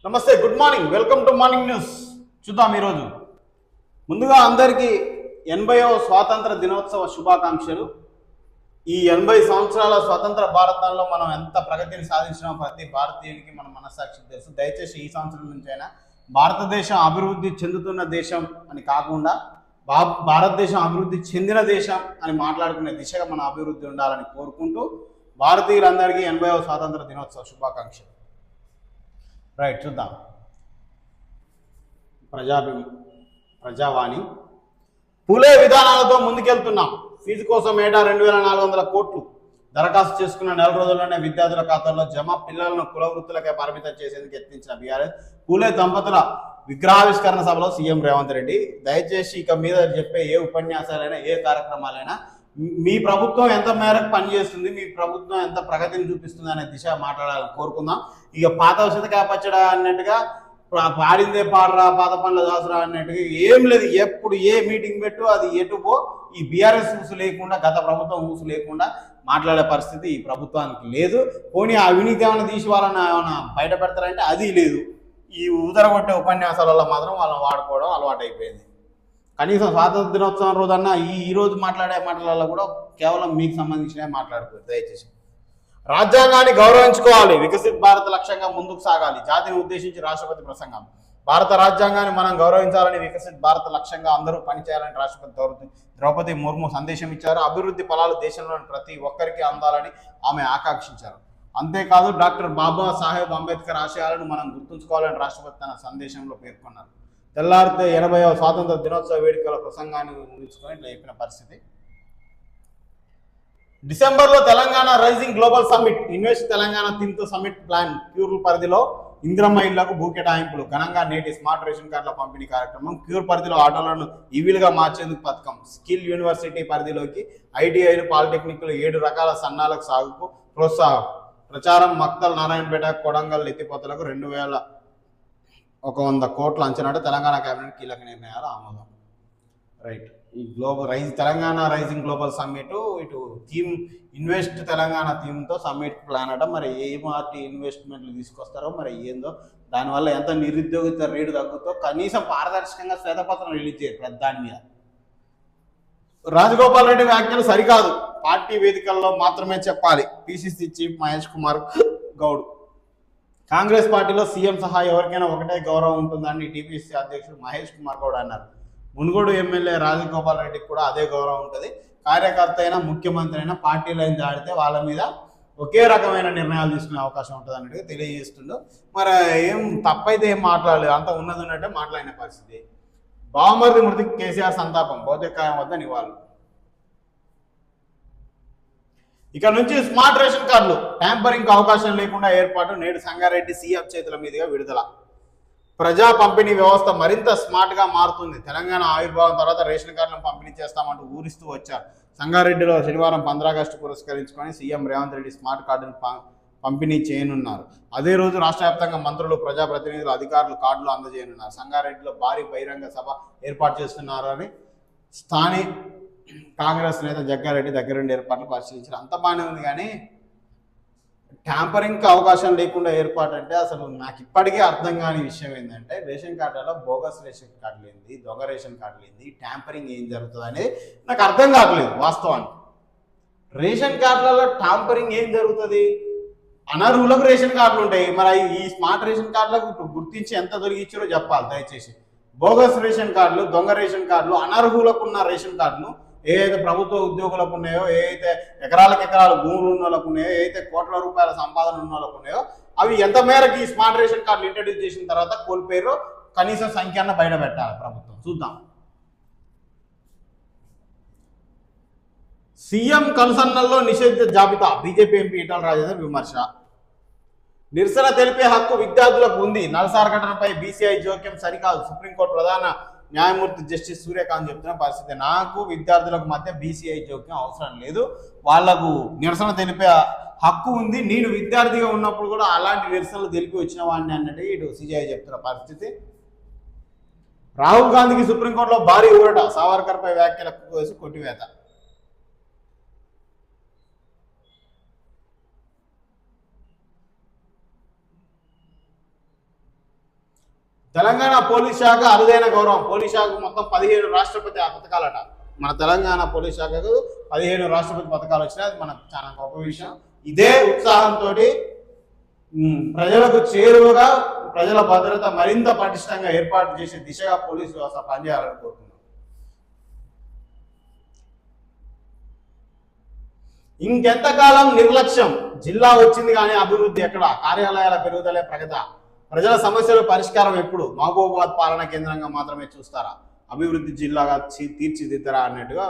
నమస్తే, good morning, welcome to morning news. చూద్దాం ఈరోజు. ముందుగా అందరికీ 80వ స్వాతంత్ర దినోత్సవ శుభాకాంక్షలు. ఈ 80 సంవత్సరాల స్వతంత్ర భారతంలో మనం ఎంత ప్రగతిని సాధించినా ప్రతి భారతీయునికి మన మనస్సాక్షికి తెలుసు. దయచేసి ఈ సంవత్సరం నుంచి అయినా భారతదేశం అభివృద్ధి చెందుతున్న దేశం అని కాకుండా భారతదేశం అభివృద్ధి చెందిన దేశం అని మాట్లాడుకునే దిశగా మన అభివృద్ధి ఉండాలని కోరుకుంటూ భారతీయులందరికీ 80వ స్వాతంత్ర దినోత్సవ శుభాకాంక్షలు. రైట్, చూద్దాం. ప్రజావాణి. పూలే విధానాలతో ముందుకెళ్తున్నాం. ఫీజు కోసం ఏటా 2400 కోట్లు దరఖాస్తు చేసుకున్న నెల రోజుల్లోనే విద్యార్థుల ఖాతాల్లో జమ. పిల్లలను కుల వృత్తులకే పరిమితం చేసేందుకు యత్నించిన బీఆర్ఎస్. పూలే దంపతుల విగ్రహావిష్కరణ సభలో సీఎం రేవంత్ రెడ్డి. దయచేసి ఇక మీద చెప్పే ఏ ఉపన్యాసాలైనా ఏ కార్యక్రమాలైనా మీ ప్రభుత్వం ఎంత మేరకు పనిచేస్తుంది, మీ ప్రభుత్వం ఎంత ప్రగతిని చూపిస్తుంది అనే దిశ మాట్లాడాలని కోరుకుందాం. ఇక పాత చింతకాయ పచ్చడా అన్నట్టుగా పాడిందే పాడరా పాత పనుల దాసురా అన్నట్టుగా ఏం లేదు. ఎప్పుడు ఏ మీటింగ్ పెట్టు అది ఎటుపో ఈ బీఆర్ఎస్ ఊసు లేకుండా, గత ప్రభుత్వం ఊసు లేకుండా మాట్లాడే పరిస్థితి ఈ ప్రభుత్వానికి లేదు. పోనీ అవినీతి ఏమైనా తీసి వాళ్ళని ఏమైనా బయట పెడతారంటే అది లేదు. ఈ ఉదరగొట్టే ఉపన్యాసాలలో మాత్రం వాళ్ళని వాడుకోవడం అలవాటు అయిపోయింది. కనీసం స్వాతంత్ర దినోత్సవం రోజన్నా ఈ రోజు మాట్లాడే మాటలలో కూడా కేవలం మీకు సంబంధించినవి మాట్లాడుకోరు. దయచేసి రాజ్యాంగాన్ని గౌరవించుకోవాలి, వికసిత్ భారత్ లక్ష్యంగా ముందుకు సాగాలి. జాతిని ఉద్దేశించి రాష్ట్రపతి ప్రసంగం. భారత రాజ్యాంగాన్ని మనం గౌరవించాలని, వికసిత్ భారత్ లక్ష్యంగా అందరూ పనిచేయాలని రాష్ట్రపతి ద్రౌపది ముర్ము సందేశం ఇచ్చారు. అభివృద్ధి ఫలాలు దేశంలోని ప్రతి ఒక్కరికి అందాలని ఆమె ఆకాంక్షించారు. అంతేకాదు డాక్టర్ బాబా సాహెబ్ అంబేద్కర్ ఆశయాలను మనం గుర్తుంచుకోవాలని రాష్ట్రపతి తన సందేశంలో పేర్కొన్నారు. తెల్లారితే 80వ స్వాతంత్ర దినోత్సవ వేడుకల ప్రసంగాన్ని ఊహించుకొని ఇట్లా చెప్పిన పరిస్థితి. డిసెంబర్లో Telangana rising global summit. Invest Telangana థీమ్తో సమ్మిట్ ప్లాన్. క్యూర్ పరిధిలో ఇంద్రమ్మ ఇళ్లకు భూ కేటాయింపులు. ఘనంగా నేటి స్మార్ట్ రేషన్ కార్డుల పంపిణీ కార్యక్రమం. క్యూర్ పరిధిలో ఆటోలను ఈవీలుగా మార్చేందుకు పథకం. స్కిల్ యూనివర్సిటీ పరిధిలోకి ఐటీఐలు, పాలిటెక్నిక్లు 7 రకాల సన్నాలకు సాగుకు ప్రోత్సాహం. ప్రచారం. మక్తల్, నారాయణపేట, కొడంగల్ ఎత్తిపోతలకు 2100 కోట్ల అంచనాట. తెలంగాణ కేబినెట్ కీలక నిర్ణయాలు ఆమోదం. రైట్. ఈ తెలంగాణ రైజింగ్ గ్లోబల్ సమ్మిట్ ఇటు థీమ్ ఇన్వెస్ట్ తెలంగాణ థీమ్తో సమ్మిట్ ప్లాన్ అట. మరి ఏ మార్టి ఇన్వెస్ట్మెంట్లు తీసుకొస్తారో మరి ఏందో, దానివల్ల ఎంత నిరుద్యోగిత రేటు తగ్గుతో కనీసం పారదర్శకంగా శ్వేతపత్రం రిలీజ్ చేయరు దాని మీద. రాజగోపాల్ రెడ్డి వ్యాఖ్యలు సరికాదు, పార్టీ వేదికల్లో మాత్రమే చెప్పాలి. PCC chief Mahesh Kumar Goud. కాంగ్రెస్ పార్టీలో సీఎం సహా ఎవరికైనా ఒకటే గౌరవం ఉంటుందని టీపీసీ అధ్యక్షుడు మహేష్ కుమార్ గౌడ్ అన్నారు. మునుగోడు ఎమ్మెల్యే రాజగోపాల్ రెడ్డికి కూడా అదే గౌరవం ఉంటుంది. కార్యకర్త అయినా ముఖ్యమంత్రి అయినా పార్టీ లైన్ దాడితే వాళ్ళ మీద ఒకే రకమైన నిర్ణయాలు తీసుకునే అవకాశం ఉంటుంది అన్నట్టుగా తెలియజేస్తుండో. మరి ఏం తప్పైతే ఏం మాట్లాడలేదు, అంత ఉన్నది ఉన్నట్టే మాట్లాడిన పరిస్థితి. బావమరిది మృతికి కేసీఆర్ సంతాపం. భౌతికాయం వద్ద నివాళులు. ఇక నుంచి స్మార్ట్ రేషన్ కార్డులు ట్యాంపరింగ్ అవకాశం లేకుండా ఏర్పాటు. నేడు సంగారెడ్డి సీఎం చేతుల మీదుగా విడుదల. ప్రజా పంపిణీ వ్యవస్థ మరింత స్మార్ట్గా మారుతుంది. తెలంగాణ ఆవిర్భావం తర్వాత రేషన్ కార్డులను పంపిణీ చేస్తామంటూ ఊరిస్తూ వచ్చారు. సంగారెడ్డిలో శనివారం 15 ఆగస్టు పురస్కరించుకొని సీఎం రేవంత్ రెడ్డి స్మార్ట్ కార్డును పంపిణీ చేయనున్నారు. అదే రోజు రాష్ట్ర వ్యాప్తంగా మంత్రులు, ప్రజాప్రతినిధులు, అధికారులు కార్డులు అందజేయనున్నారు. సంగారెడ్డిలో భారీ బహిరంగ సభ ఏర్పాటు చేస్తున్నారని స్థానిక కాంగ్రెస్ నేత జగ్గారెడ్డి దగ్గరుండి ఏర్పాట్లు పరిశీలించారు. అంత బాగానే ఉంది, కానీ ట్యాంపరింగ్కి అవకాశం లేకుండా ఏర్పాటు అంటే అసలు నాకు ఇప్పటికీ అర్థం కాని విషయం ఏంటంటే, రేషన్ కార్డులలో బోగస్ రేషన్ కార్డులు ఏంది, దొంగ రేషన్ కార్డులు ఏంది, ట్యాంపరింగ్ ఏం జరుగుతుంది అనేది నాకు అర్థం కావట్లేదు వాస్తవానికి. రేషన్ కార్డులలో ట్యాంపరింగ్ ఏం జరుగుతుంది? అనర్హులకు రేషన్ కార్డులు ఉంటాయి. మరి ఈ స్మార్ట్ రేషన్ కార్డులకు గుర్తించి ఎంత దొరికిచ్చారో చెప్పాలి దయచేసి. బోగస్ రేషన్ కార్డులు, దొంగ రేషన్ కార్డులు, అనర్హులకు ఉన్న రేషన్ కార్డులు, ఏదైతే ప్రభుత్వ ఉద్యోగులకు ఉన్నాయో, ఏదైతే ఎకరాలు భూములు ఉన్న వాళ్ళకు ఉన్నాయో, ఏదైతే కోట్ల రూపాయల సంపాదన ఉన్న వాళ్ళకు ఉన్నాయో, అవి ఎంత మేరకు ఈ స్మార్ట్ రేషన్ కార్డులు ఇంట్రడ్యూస్ చేసిన తర్వాత కోల్పోయారో కనీస సంఖ్యను బయట పెట్టాలి ప్రభుత్వం. చూద్దాం. సీఎం కన్సర్నల్లో నిషేధిత జాబితా. బీజేపీ ఎంపీ ఈటల రాజేందర్ విమర్శ. నిరసన తెలిపే హక్కు విద్యార్థులకు ఉంది. నల్సార్ ఘటనపై బీసీఐ జోక్యం సరికాదు. సుప్రీంకోర్టు ప్రధాన న్యాయమూర్తి జస్టిస్ సూర్యకాంత్ చెప్తున్న పరిస్థితి. నాకు విద్యార్థులకు మధ్య బీసీఐ జోక్యం అవసరం లేదు, వాళ్లకు నిరసన తెలిపే హక్కు ఉంది. నేను విద్యార్థిగా ఉన్నప్పుడు కూడా అలాంటి నిరసనలు తెలిపి వచ్చిన వాడిని అన్నట్టు ఇటు సిజేఐ చెప్తున్న పరిస్థితి. రాహుల్ గాంధీకి సుప్రీంకోర్టులో భారీ ఊరట. సావర్కర్పై వ్యాఖ్యలకు వేసి కొట్టివేత. తెలంగాణ పోలీస్ శాఖ అరుదైన గౌరవం. పోలీస్ శాఖకు మొత్తం 15 రాష్ట్రపతి పథకాలట. మన తెలంగాణ పోలీస్ శాఖకు 15 రాష్ట్రపతి పథకాలు వచ్చినాయి. అది మనకు చాలా గొప్ప విషయం. ఇదే ఉత్సాహంతో ప్రజలకు చేరువగా ప్రజల భద్రత మరింత పటిష్టంగా ఏర్పాటు చేసే దిశగా పోలీసు వ్యవస్థ పనిచేయాలని కోరుతున్నాం. ఇంకెంతకాలం నిర్లక్ష్యం? జిల్లా వచ్చింది కానీ అభివృద్ధి ఎక్కడ? కార్యాలయాల పెరుగుదలే ప్రగత? ప్రజల సమస్యల పరిష్కారం ఎప్పుడు? మహబూబాబాద్ పాలనా కేంద్రంగా మాత్రమే చూస్తారా? అభివృద్ధి జిల్లాగా తీర్చిదిద్దరా అన్నట్టుగా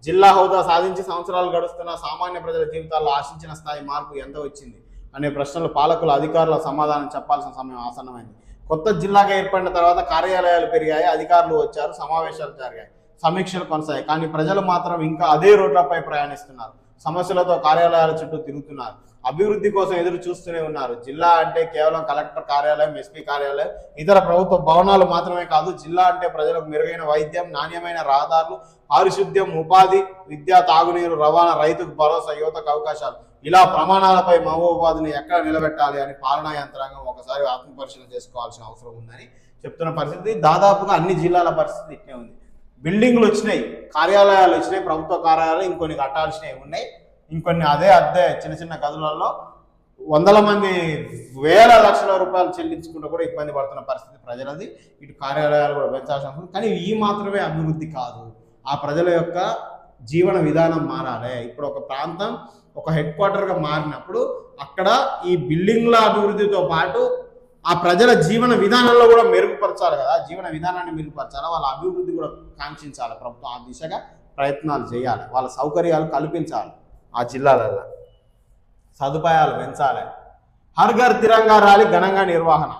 జిల్లా హోదా సాధించి సంవత్సరాలు గడుస్తున్న సామాన్య ప్రజల జీవితాల్లో ఆశించిన స్థాయి మార్పు ఎంత వచ్చింది అనే ప్రశ్నలు పాలకులు అధికారుల సమాధానం చెప్పాల్సిన సమయం ఆసన్నమైంది. కొత్త జిల్లాగా ఏర్పడిన తర్వాత కార్యాలయాలు పెరిగాయి, అధికారులు వచ్చారు, సమావేశాలు జరిగాయి, సమీక్షలు కొనసాగాయి. కానీ ప్రజలు మాత్రం ఇంకా అదే రోడ్లపై ప్రయాణిస్తున్నారు, సమస్యలతో కార్యాలయాల చుట్టూ తిరుగుతున్నారు, అభివృద్ధి కోసం ఎదురు చూస్తూనే ఉన్నారు. జిల్లా అంటే కేవలం కలెక్టర్ కార్యాలయం, ఎస్పీ కార్యాలయం, ఇతర ప్రభుత్వ భవనాలు మాత్రమే కాదు. జిల్లా అంటే ప్రజలకు మెరుగైన వైద్యం, నాణ్యమైన రహదారులు, పారిశుద్ధ్యం, ఉపాధి, విద్య, తాగునీరు, రవాణా, రైతుకు భరోసా, యువతకు అవకాశాలు. ఇలా ప్రమాణాలపై మహబూబాబాద్ని ఎక్కడ నిలబెట్టాలి అని పాలనా యంత్రాంగం ఒకసారి ఆత్మపరిశీలన చేసుకోవాల్సిన అవసరం ఉందని చెప్తున్న పరిస్థితి. దాదాపుగా అన్ని జిల్లాల పరిస్థితి ఇట్నే ఉంది. బిల్డింగ్లు వచ్చినాయి, కార్యాలయాలు వచ్చినాయి, ప్రభుత్వ కార్యాలయాలు ఇంకొన్ని కట్టాల్సినవి ఉన్నాయి. ఇంకొన్ని అద్దె చిన్న చిన్న గదులలో వందల మంది వేల లక్షల రూపాయలు చెల్లించుకుంటూ కూడా ఇబ్బంది పడుతున్న పరిస్థితి ప్రజలది. ఇటు కార్యాలయాలు కూడా పెంచాల్సిన అవసరం. కానీ ఈ మాత్రమే అభివృద్ధి కాదు, ఆ ప్రజల యొక్క జీవన విధానం మారాలి. ఇప్పుడు ఒక ప్రాంతం ఒక హెడ్ క్వార్టర్గా మారినప్పుడు అక్కడ ఈ బిల్డింగ్ల అభివృద్ధితో పాటు ఆ ప్రజల జీవన విధానంలో కూడా మెరుగుపరచాలి కదా. జీవన విధానాన్ని మెరుగుపరచాలి, వాళ్ళ అభివృద్ధి కూడా కాంక్షించాలి. ప్రభుత్వం ఆ దిశగా ప్రయత్నాలు చేయాలి, వాళ్ళ సౌకర్యాలు కల్పించాలి, ఆ జిల్లాలలో సదుపాయాలు పెంచాలి. హర్ ఘర్ తిరంగా ర్యాలీ ఘనంగా నిర్వహణ.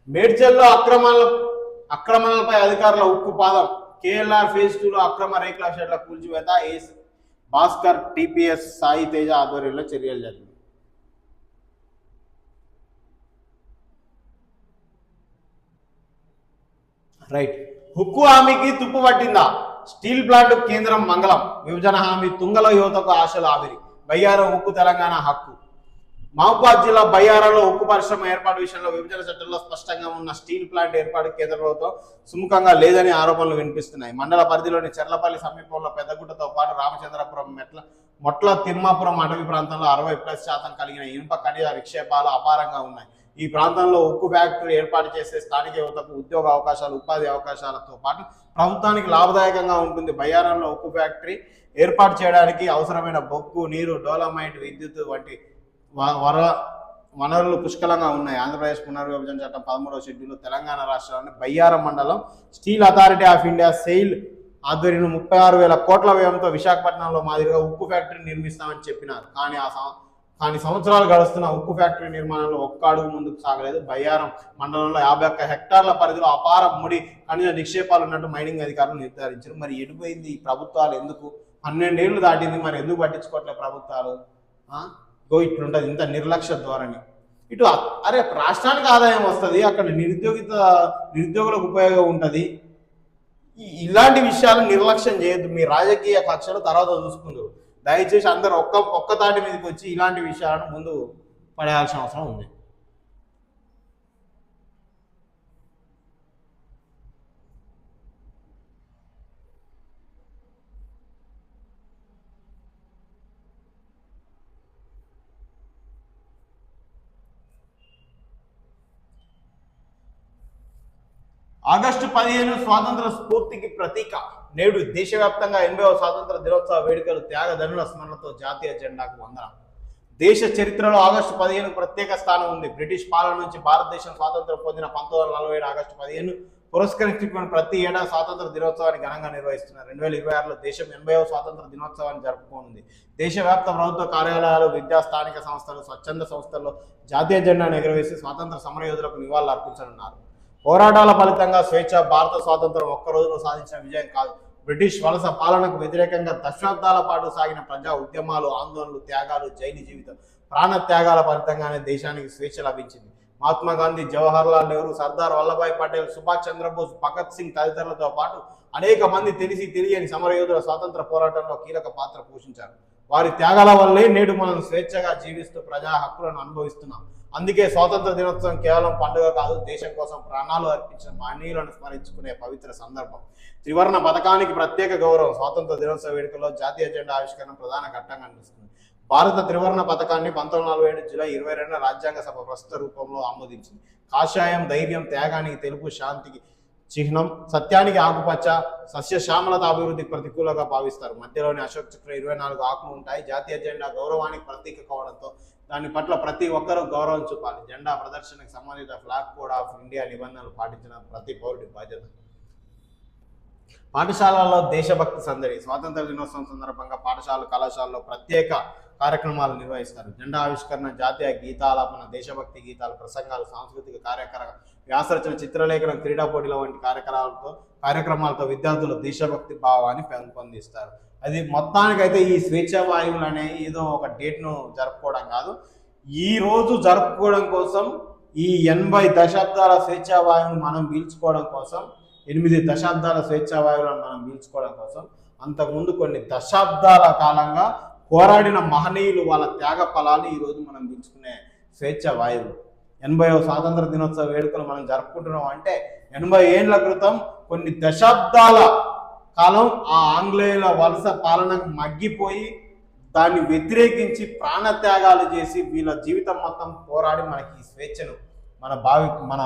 మేడ్చల్లో అక్రమాలపై అధికారుల ఉక్కుపాదం. కేఎల్ఆర్ ఫేజ్ 2లో అక్రమ రేకుల షెడ్ల కూల్చివేత. ఏస్ భాస్కర్, టీపీఎస్ సాయి తేజ ఆధ్వర్యంలో చర్యలు జరిగింది. రైట్. హుక్కు హామీకి తుప్పు పట్టిందా? స్టీల్ ప్లాంట్ కేంద్రం మంగళం. విభజన హామీ తుంగలో యువతకు ఆశలు ఆవిరి. బయ్యారం ఉక్కు తెలంగాణ హక్కు. మహబూబాద్ జిల్లా బయ్యారంలో ఉక్కు పరిశ్రమ ఏర్పాటు విషయంలో విభజన చట్టంలో స్పష్టంగా ఉన్న స్టీల్ ప్లాంట్ ఏర్పాటు కేంద్ర ప్రభుత్వం సుముఖంగా లేదని ఆరోపణలు వినిపిస్తున్నాయి. మండల పరిధిలోని చెర్లపల్లి సమీపంలో పెద్దగుట్టతో పాటు రామచంద్రపురం, మొట్ల తిమ్మాపురం అటవీ ప్రాంతంలో 60+% కలిగిన ఇనుప ఖనిజ నిక్షేపాలు అపారంగా ఉన్నాయి. ఈ ప్రాంతంలో ఉక్కు ఫ్యాక్టరీ ఏర్పాటు చేసే స్థానిక యువతకు ఉద్యోగ అవకాశాలు, ఉపాధి అవకాశాలతో పాటు ప్రభుత్వానికి లాభదాయకంగా ఉంటుంది. బయ్యారంలో ఉక్కు ఫ్యాక్టరీ ఏర్పాటు చేయడానికి అవసరమైన బొగ్గు, నీరు, డోలమైట్, విద్యుత్ వంటి వనరులు పుష్కలంగా ఉన్నాయి. ఆంధ్రప్రదేశ్ పునర్విభజన చట్టం 13వ షెడ్యూల్లో తెలంగాణ రాష్ట్రంలోని బయ్యారం మండలం steel authority of India SAIL ఆధ్వర్యంలో 36,000 కోట్ల వ్యయంతో విశాఖపట్నంలో మాదిరిగా ఉక్కు ఫ్యాక్టరీ నిర్మిస్తామని చెప్పినారు. కానీ సంవత్సరాలు గడుస్తున్న ఉక్కు ఫ్యాక్టరీ నిర్మాణంలో ఒక్క అడుగు ముందుకు సాగలేదు. బయ్యారం మండలంలో 51 హెక్టార్ల పరిధిలో అపార ముడి ఖనిజ నిక్షేపాలు ఉన్నట్టు మైనింగ్ అధికారులు నిర్ధారించారు. మరి ఎటుపోయింది ఈ ప్రభుత్వాలు? ఎందుకు 12 ఏళ్ళు దాటింది, మరి ఎందుకు పట్టించుకోవట్లేదు ప్రభుత్వాలు? ఇట్లుంటుంది ఇంత నిర్లక్ష్య ధోరణి. ఇటు అరే రాష్ట్రానికి ఆదాయం వస్తుంది, అక్కడ నిరుద్యోగులకు ఉపయోగం ఉంటుంది. ఇలాంటి విషయాలు నిర్లక్ష్యం చేయొద్దు. మీ రాజకీయ కక్షలు తర్వాత చూసుకుందరు. దయచేసి అందరూ ఒక్క తాటి మీదకి వచ్చి ఇలాంటి విషయాలను ముందు పడేయాల్సిన అవసరం ఉంది. ఆగస్టు 15 స్వాతంత్ర స్ఫూర్తికి ప్రతీక. నేడు దేశవ్యాప్తంగా 80వ స్వాతంత్ర దినోత్సవ వేడుకలు. త్యాగధనుల స్మరణతో జాతీయ జెండాకు వందనం. దేశ చరిత్రలో ఆగస్టు 15 ప్రత్యేక స్థానం ఉంది. బ్రిటిష్ పాలన నుంచి భారతదేశం స్వాతంత్రం పొందిన 1947 ఆగస్టు 15 పురస్కరించుకుని ప్రతి ఏడాది స్వాతంత్ర దినోత్సవాన్ని ఘనంగా నిర్వహిస్తున్నారు. 2026లో దేశం 80వ స్వాతంత్ర దినోత్సవాన్ని జరుపుకోనుంది. దేశవ్యాప్త ప్రభుత్వ కార్యాలయాలు, విద్యా, స్థానిక సంస్థలు, స్వచ్ఛంద సంస్థల్లో జాతీయ జెండాను ఎగురవేసి స్వాతంత్ర సమరయోధులకు నివాళులు అర్పించనున్నారు. పోరాటాల ఫలితంగా స్వేచ్ఛ. భారత స్వాతంత్రం ఒక్క రోజులో సాధించిన విజయం కాదు. బ్రిటిష్ వలస పాలనకు వ్యతిరేకంగా దశాబ్దాల పాటు సాగిన ప్రజా ఉద్యమాలు, ఆందోళనలు, త్యాగాలు, జైలు జీవితం, ప్రాణ త్యాగాల ఫలితంగానే దేశానికి స్వేచ్ఛ లభించింది. మహాత్మా గాంధీ, జవహర్లాల్ నెహ్రూ, సర్దార్ వల్లభాయ్ పటేల్, సుభాష్ చంద్రబోస్, భగత్ సింగ్ తదితరులతో పాటు అనేక మంది తెలియని సమరయోధుల స్వాతంత్ర పోరాటంలో కీలక పాత్ర పోషించారు. వారి త్యాగాల వల్లే నేడు మనం స్వేచ్ఛగా జీవిస్తూ ప్రజా హక్కులను అనుభవిస్తున్నాం. అందుకే స్వాతంత్ర దినోత్సవం కేవలం పండుగ కాదు, దేశం కోసం ప్రాణాలు అర్పించిన మహనీయులను స్మరించుకునే పవిత్ర సందర్భం. త్రివర్ణ పథకానికి ప్రత్యేక గౌరవం. స్వాతంత్ర దినోత్సవ వేడుకల్లో జాతీయ జెండా ఆవిష్కరణ ప్రధాన ఘట్టంగా నిలుస్తుంది. భారత త్రివర్ణ పథకాన్ని 1947 జూలై 22 రాజ్యాంగ సభ ప్రస్తుత రూపంలో ఆమోదించింది. కాషాయం ధైర్యం, త్యాగానికి తెలుపు, శాంతికి చిహ్నం, సత్యానికి ఆకుపచ్చ, సస్యశ్యామలత అభివృద్ధికి ప్రతికూలంగా భావిస్తారు. మధ్యలోని అశోక్ చక్ర 24 ఆకులు ఉంటాయి. జాతీయ జెండా గౌరవానికి ప్రతీక కావడంతో దాని పట్ల ప్రతి ఒక్కరూ గౌరవం చూపాలి. జెండా ప్రదర్శనకు సంబంధిత ఫ్లాగ్ కోడ్ ఆఫ్ ఇండియా నిబంధనలు పాటించిన ప్రతి పౌరుడి బాధ్యత. పాఠశాలల్లో దేశభక్తి సందడి. స్వాతంత్ర దినోత్సవం సందర్భంగా పాఠశాల కళాశాలలో ప్రత్యేక కార్యక్రమాలు నిర్వహిస్తారు. జెండా ఆవిష్కరణ, జాతీయ గీతాలాపన, దేశభక్తి గీతాలు, ప్రసంగాలు, సాంస్కృతిక కార్యక్రమాలు, వ్యాసరచన, చిత్రలేఖనం, క్రీడా పోటీల వంటి కార్యక్రమాలతో విద్యార్థులు దేశభక్తి భావాన్ని పెంపొందిస్తారు. అది మొత్తానికైతే ఈ స్వేచ్ఛా వాయువులు అనేవి ఏదో ఒక డేట్ను జరుపుకోవడం కాదు, ఈ రోజు జరుపుకోవడం కోసం, ఈ 80 దశాబ్దాల స్వేచ్ఛా వాయువును మనం పీల్చుకోవడం కోసం, 8 దశాబ్దాల స్వేచ్ఛా వాయువులను మనం పీల్చుకోవడం కోసం, అంతకుముందు కొన్ని దశాబ్దాల కాలంగా పోరాడిన మహనీయులు వాళ్ళ త్యాగ ఫలాలు ఈరోజు మనం పీల్చుకునే స్వేచ్ఛ వాయువులు. 80వ స్వాతంత్ర దినోత్సవ వేడుకలు మనం జరుపుకుంటున్నాం అంటే 80 ఏళ్ల క్రితం కొన్ని దశాబ్దాల కాలం ఆ ఆంగ్లేయుల వలస పాలనకు మగ్గిపోయి దాన్ని వ్యతిరేకించి ప్రాణత్యాగాలు చేసి వీళ్ళ జీవితం మొత్తం పోరాడి మనకి ఈ స్వేచ్ఛను మన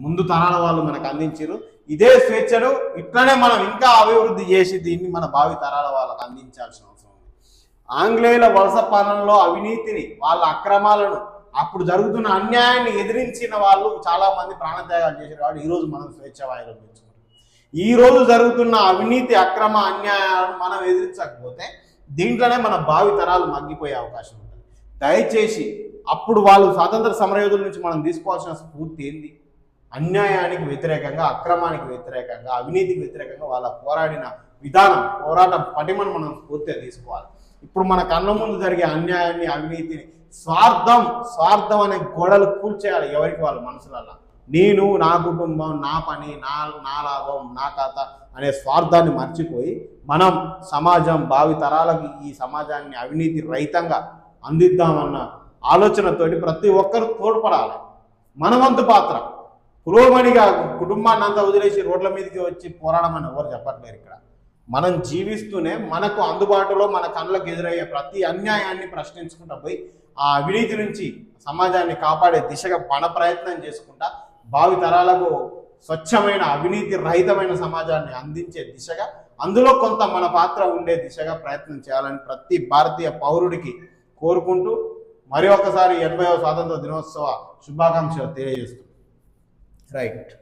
ముందు తరాల వాళ్ళు మనకు అందించారు. ఇదే స్వేచ్ఛను ఇట్లనే మనం ఇంకా అభివృద్ధి చేసి దీన్ని మన భావి తరాల వాళ్ళకు అందించాల్సిన అవసరం ఉంది. ఆంగ్లేయుల వలస పాలనలో అవినీతిని, వాళ్ళ అక్రమాలను, అప్పుడు జరుగుతున్న అన్యాయాన్ని ఎదిరించిన వాళ్ళు చాలా మంది ప్రాణత్యాగాలు చేసిన వాళ్ళు ఈరోజు మనం స్వేచ్ఛ వాయువులు పెంచుకుంటాం. ఈ రోజు జరుగుతున్న అవినీతి, అక్రమ, అన్యాయాలను మనం ఎదిరించకపోతే దీంట్లోనే మన భావి తరాలు మగ్గిపోయే అవకాశం ఉంటుంది. దయచేసి అప్పుడు వాళ్ళు స్వాతంత్ర సమరయోధుల నుంచి మనం తీసుకోవాల్సిన స్ఫూర్తి ఏంది? అన్యాయానికి వ్యతిరేకంగా, అక్రమానికి వ్యతిరేకంగా, అవినీతికి వ్యతిరేకంగా వాళ్ళ పోరాడిన విధానం, పోరాట పటిమను మనం స్ఫూర్తిగా తీసుకోవాలి. ఇప్పుడు మన కళ్ళ ముందు జరిగే అన్యాయాన్ని, అవినీతిని, స్వార్థం అనే గోడలు కూల్చేయాలి ఎవరికి వాళ్ళ మనసులలో. నేను, నా కుటుంబం, నా పని, నా లాభం, నా కథ అనే స్వార్థాన్ని మర్చిపోయి మనం సమాజం, భావి తరాలకు ఈ సమాజాన్ని అవినీతి రహితంగా అందిద్దామన్న ఆలోచనతోటి ప్రతి ఒక్కరు తోడ్పడాలి. మనవంతు పాత్ర. పురోగమనిగా కుటుంబాన్ని అంతా వదిలేసి రోడ్ల మీదకి వచ్చి పోరాడమని ఎవరు చెప్పట్లేరు. ఇక్కడ మనం జీవిస్తూనే మనకు అందుబాటులో మన కళ్ళకు ఎదురయ్యే ప్రతి అన్యాయాన్ని ప్రశ్నించుకుంటా పోయి ఆ అవినీతి నుంచి సమాజాన్ని కాపాడే దిశగా ప్రయత్నం చేసుకుంటా భావి తరాలకు స్వచ్ఛమైన, అవినీతి రహితమైన సమాజాన్ని అందించే దిశగా, అందులో కొంత మన పాత్ర ఉండే దిశగా ప్రయత్నం చేయాలని ప్రతి భారతీయ పౌరుడికి కోరుకుంటూ మరి ఒకసారి 80వ స్వాతంత్ర దినోత్సవ శుభాకాంక్షలు తెలియజేస్తుంది. రైట్.